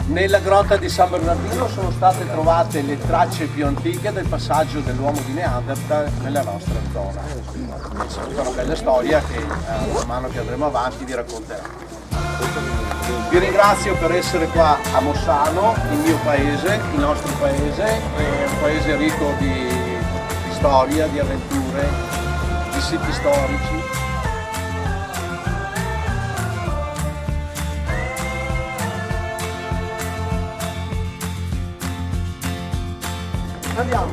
Nella grotta di San Bernardino sono state trovate le tracce più antiche del passaggio dell'uomo di Neanderthal nella nostra zona. Questa è una bella storia che man mano che andremo avanti vi racconterò. Vi ringrazio per essere qua a Mossano, il mio paese, il nostro paese, è un paese ricco di storia, di avventure, di siti storici. Andiamo.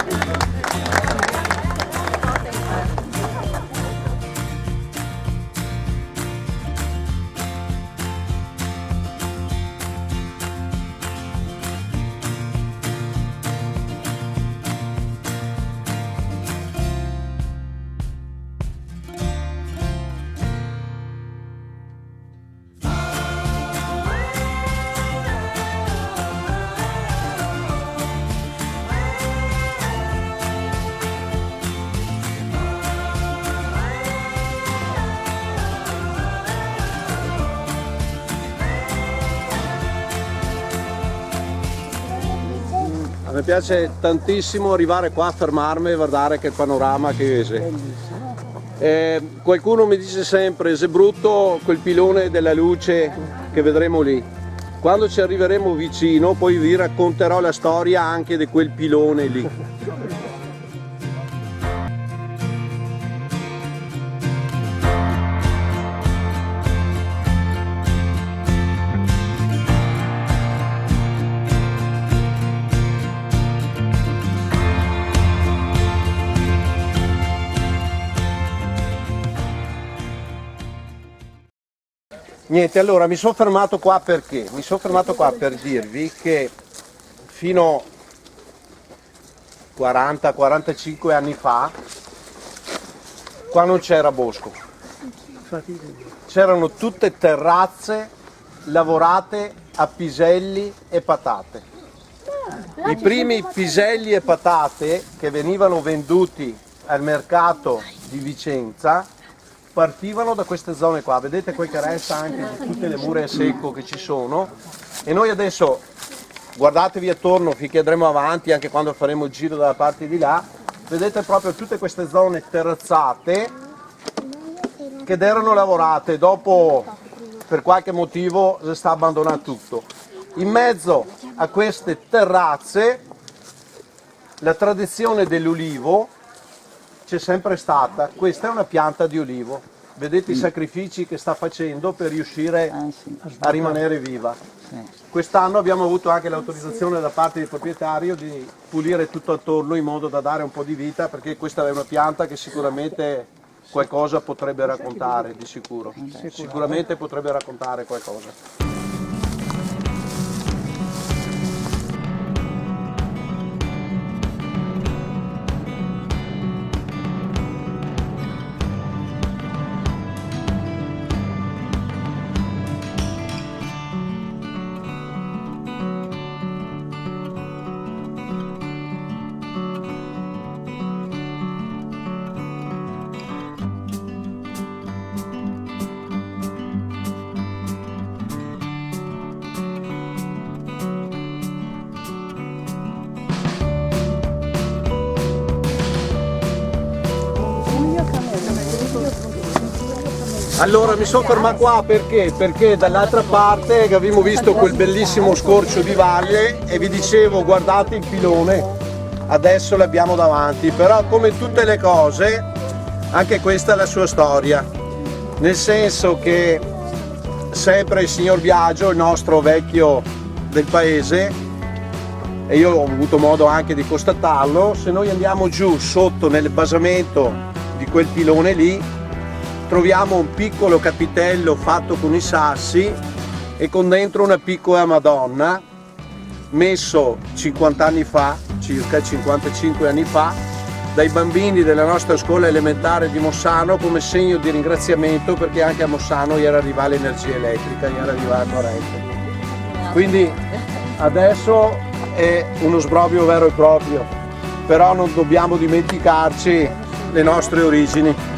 Mi piace tantissimo arrivare qua a fermarmi e guardare che panorama che è. Qualcuno mi dice sempre se è brutto quel pilone della luce che vedremo lì. Quando ci arriveremo vicino poi vi racconterò la storia anche di quel pilone lì. Niente, allora mi sono fermato qua perché? Mi sono fermato qua per dirvi che fino a 40-45 anni fa qua non c'era bosco, c'erano tutte terrazze lavorate a piselli e patate. I primi piselli e patate che venivano venduti al mercato di Vicenza partivano da queste zone qua, vedete quel che resta anche di tutte le mura a secco che ci sono, e noi adesso guardatevi attorno finché andremo avanti, anche quando faremo il giro dalla parte di là, vedete proprio tutte queste zone terrazzate che erano lavorate, dopo per qualche motivo si sta abbandonando tutto. In mezzo a queste terrazze la tradizione dell'olivo c'è sempre stata. Questa è una pianta di olivo, vedete i sacrifici che sta facendo per riuscire a rimanere viva. Quest'anno abbiamo avuto anche l'autorizzazione da parte del proprietario di pulire tutto attorno in modo da dare un po' di vita, perché questa è una pianta che sicuramente qualcosa potrebbe raccontare, di sicuro. Sicuramente potrebbe raccontare qualcosa. Allora mi sono fermato qua perché? Perché dall'altra parte abbiamo visto quel bellissimo scorcio di valle e vi dicevo guardate il pilone, adesso l'abbiamo davanti, però come tutte le cose anche questa è la sua storia, nel senso che sempre il signor Biagio, il nostro vecchio del paese, e io ho avuto modo anche di constatarlo, se noi andiamo giù sotto nel basamento di quel pilone lì troviamo un piccolo capitello fatto con i sassi e con dentro una piccola Madonna messo 50 anni fa, circa 55 anni fa, dai bambini della nostra scuola elementare di Mossano come segno di ringraziamento, perché anche a Mossano gli era arrivata l'energia elettrica, gli era arrivata la corrente. Quindi adesso è uno sbrobio vero e proprio, però non dobbiamo dimenticarci le nostre origini.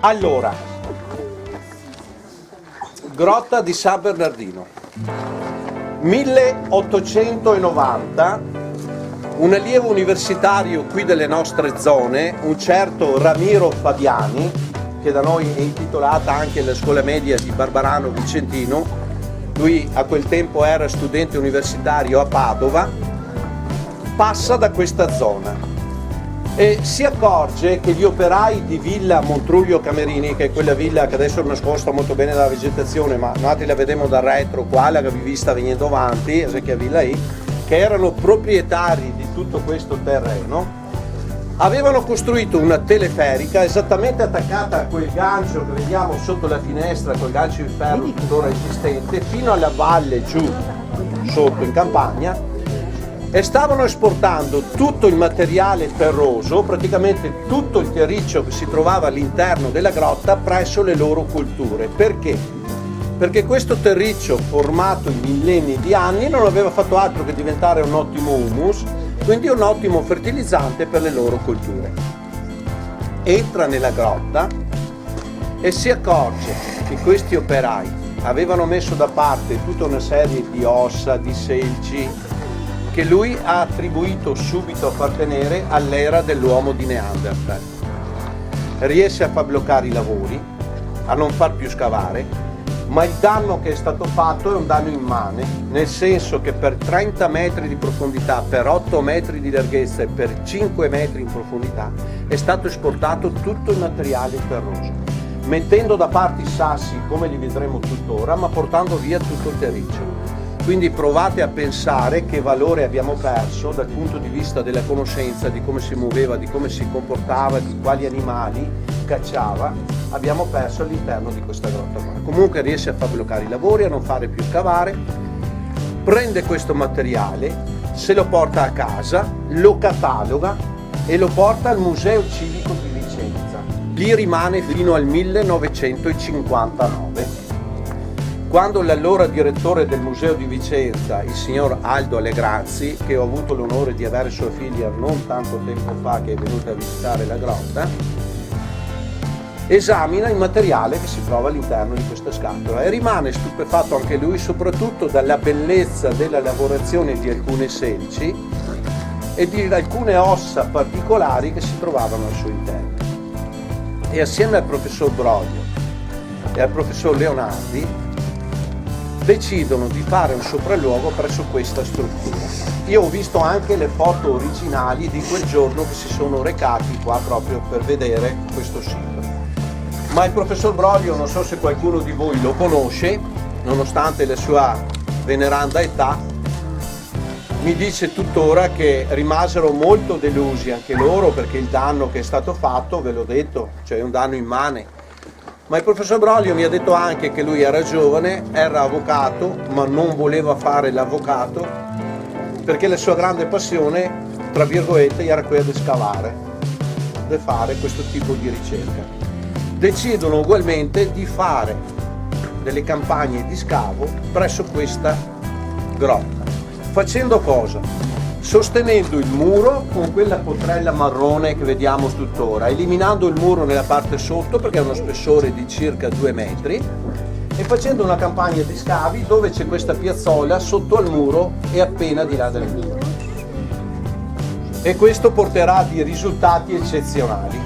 Allora, grotta di San Bernardino, 1890, un allievo universitario qui delle nostre zone, un certo Ramiro Fabiani, che da noi è intitolata anche la scuola media di Barbarano Vicentino, lui a quel tempo era studente universitario a Padova, passa da questa zona e si accorge che gli operai di Villa Montruglio Camerini, che è quella villa che adesso è nascosta molto bene dalla vegetazione, ma noi la vedremo dal retro qua, la che vi vista venendo avanti, che villa lì, che erano proprietari di tutto questo terreno, avevano costruito una teleferica esattamente attaccata a quel gancio che vediamo sotto la finestra, quel gancio di ferro tuttora esistente, fino alla valle giù sotto in campagna, e stavano esportando tutto il materiale ferroso, praticamente tutto il terriccio che si trovava all'interno della grotta presso le loro culture. Perché? Perché questo terriccio formato in millenni di anni non aveva fatto altro che diventare un ottimo humus, quindi un ottimo fertilizzante per le loro colture. Entra nella grotta e si accorge che questi operai avevano messo da parte tutta una serie di ossa, di selci, che lui ha attribuito subito a appartenere all'era dell'uomo di Neanderthal. Riesce a far bloccare i lavori, a non far più scavare, ma il danno che è stato fatto è un danno immane, nel senso che per 30 metri di profondità, per 8 metri di larghezza e per 5 metri in profondità è stato esportato tutto il materiale ferroso, mettendo da parte i sassi come li vedremo tuttora, ma portando via tutto il terriccio. Quindi provate a pensare che valore abbiamo perso dal punto di vista della conoscenza, di come si muoveva, di come si comportava, di quali animali cacciava, abbiamo perso all'interno di questa grotta qua. Comunque riesce a far bloccare i lavori, a non fare più scavare, prende questo materiale, se lo porta a casa, lo cataloga e lo porta al Museo Civico di Vicenza. Lì rimane fino al 1959. Quando l'allora direttore del Museo di Vicenza, il signor Aldo Allegrazzi, che ho avuto l'onore di avere sua figlia non tanto tempo fa, che è venuta a visitare la grotta, esamina il materiale che si trova all'interno di questa scatola e rimane stupefatto anche lui, soprattutto dalla bellezza della lavorazione di alcune selci e di alcune ossa particolari che si trovavano al suo interno. E assieme al professor Broglio e al professor Leonardi decidono di fare un sopralluogo presso questa struttura. Io ho visto anche le foto originali di quel giorno che si sono recati qua proprio per vedere questo sito. Ma il professor Broglio, non so se qualcuno di voi lo conosce, nonostante la sua veneranda età, mi dice tuttora che rimasero molto delusi anche loro perché il danno che è stato fatto, ve l'ho detto, cioè un danno immane. Ma il professor Broglio mi ha detto anche che lui era giovane, era avvocato, ma non voleva fare l'avvocato perché la sua grande passione, tra virgolette, era quella di scavare, di fare questo tipo di ricerca. Decidono ugualmente di fare delle campagne di scavo presso questa grotta. Facendo cosa? Sostenendo il muro con quella potrella marrone che vediamo tuttora, eliminando il muro nella parte sotto perché ha uno spessore di circa 2 metri e facendo una campagna di scavi dove c'è questa piazzola sotto al muro e appena di là del muro. E questo porterà a dei risultati eccezionali.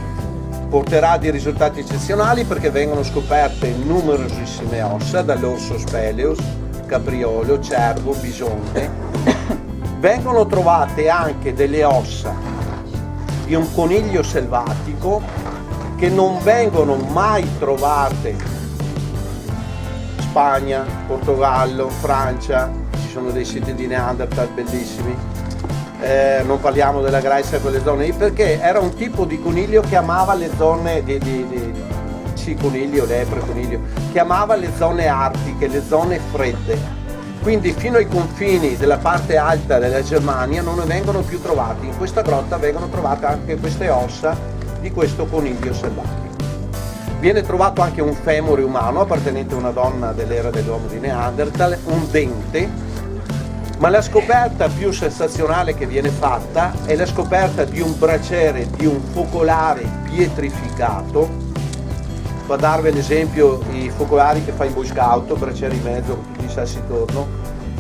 Perché vengono scoperte numerosissime ossa, dall'orso speleos, capriolo, cervo, bisonte. Vengono trovate anche delle ossa di un coniglio selvatico che non vengono mai trovate in Spagna, Portogallo, Francia, ci sono dei siti di Neanderthal bellissimi, non parliamo della Grecia, quelle zone lì, perché era un tipo di coniglio che amava le zone che amava le zone artiche, le zone fredde. Quindi fino ai confini della parte alta della Germania non ne vengono più trovati. In questa grotta vengono trovate anche queste ossa di questo coniglio selvatico. Viene trovato anche un femore umano appartenente a una donna dell'era dell'uomo di Neanderthal, un dente, ma la scoperta più sensazionale che viene fatta è la scoperta di un braciere, di un focolare pietrificato a darvi l'esempio i focolari che fa in Boy Scout, Braciere in mezzo con tutti i sassi intorno,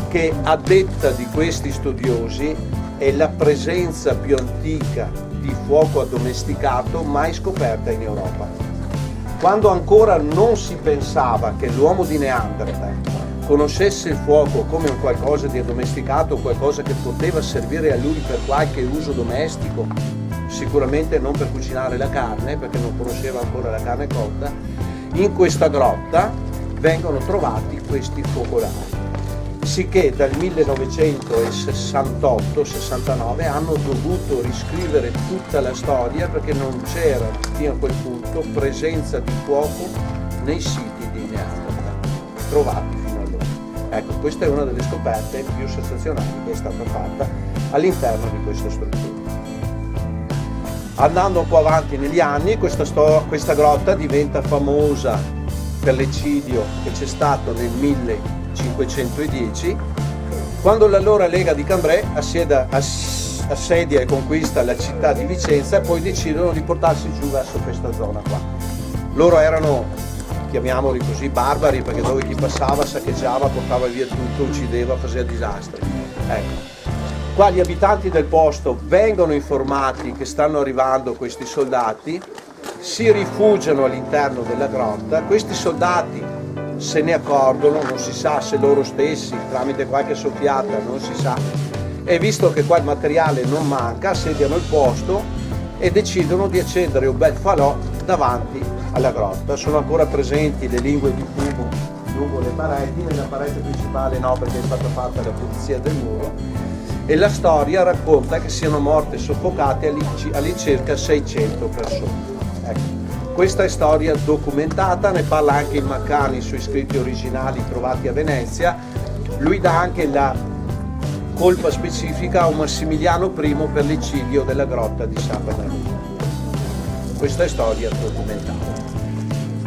che a detta di questi studiosi è la presenza più antica di fuoco addomesticato mai scoperta in Europa. Quando ancora non si pensava che l'uomo di Neanderthal conoscesse il fuoco come un qualcosa di addomesticato, qualcosa che poteva servire a lui per qualche uso domestico, sicuramente non per cucinare la carne, perché non conosceva ancora la carne cotta, in questa grotta vengono trovati questi focolari. Sicché dal 1968-69 hanno dovuto riscrivere tutta la storia perché non c'era fino a quel punto presenza di fuoco nei siti di Neanderthal trovati fino allora. Ecco, questa è una delle scoperte più sensazionali che è stata fatta all'interno di questa struttura. Andando un po' avanti negli anni, questa grotta diventa famosa per l'eccidio che c'è stato nel 1510, quando l'allora Lega di Cambrai assedia e conquista la città di Vicenza e poi decidono di portarsi giù verso questa zona qua. Loro erano, chiamiamoli così, barbari, perché dove chi passava saccheggiava, portava via tutto, uccideva, faceva disastri. Ecco. Qua gli abitanti del posto vengono informati che stanno arrivando questi soldati, si rifugiano all'interno della grotta, questi soldati se ne accorgono, non si sa se loro stessi, tramite qualche soffiata, non si sa, e visto che qua il materiale non manca, assediano il posto e decidono di accendere un bel falò davanti alla grotta. Sono ancora presenti le lingue di fumo lungo le pareti, nella parete principale no, perché è stata fatta la pulizia del muro, e la storia racconta che siano morte soffocate all'incirca 600 persone. Ecco. Questa è storia documentata, ne parla anche il Maccani sui scritti originali trovati a Venezia. Lui dà anche la colpa specifica a un Massimiliano I per l'eccidio della grotta di San Bernardino. Questa è storia documentata.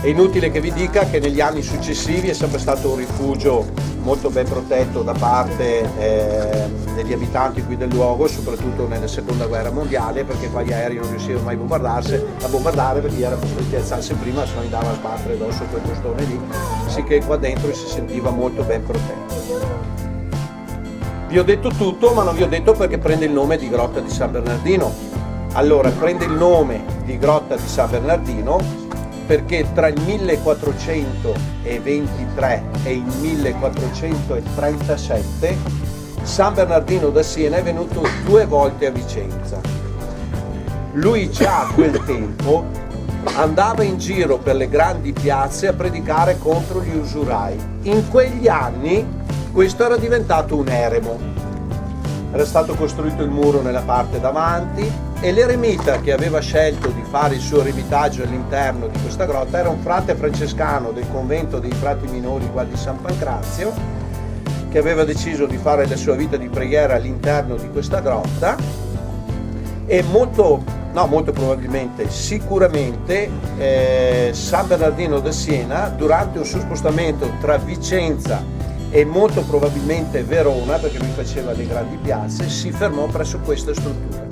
È inutile che vi dica che negli anni successivi è sempre stato un rifugio molto ben protetto da parte degli abitanti qui del luogo, soprattutto nella seconda guerra mondiale, perché qua gli aerei non riuscivano mai a bombardare perché erano costretti a alzarsi prima, se no andava a sbattere addosso quel costone lì, sicché qua dentro si sentiva molto ben protetto. Vi ho detto tutto, ma non vi ho detto perché prende il nome di Grotta di San Bernardino. Allora, prende il nome di Grotta di San Bernardino perché tra il 1423 e il 1437 San Bernardino da Siena è venuto 2 volte a Vicenza. Lui già a quel tempo andava in giro per le grandi piazze a predicare contro gli usurai. In quegli anni questo era diventato un eremo. Era stato costruito il muro nella parte davanti e l'eremita che aveva scelto di fare il suo eremitaggio all'interno di questa grotta era un frate francescano del convento dei frati minori qua di San Pancrazio, che aveva deciso di fare la sua vita di preghiera all'interno di questa grotta, e molto probabilmente, sicuramente San Bernardino da Siena, durante un suo spostamento tra Vicenza e molto probabilmente Verona, perché lui faceva le grandi piazze, si fermò presso questa struttura.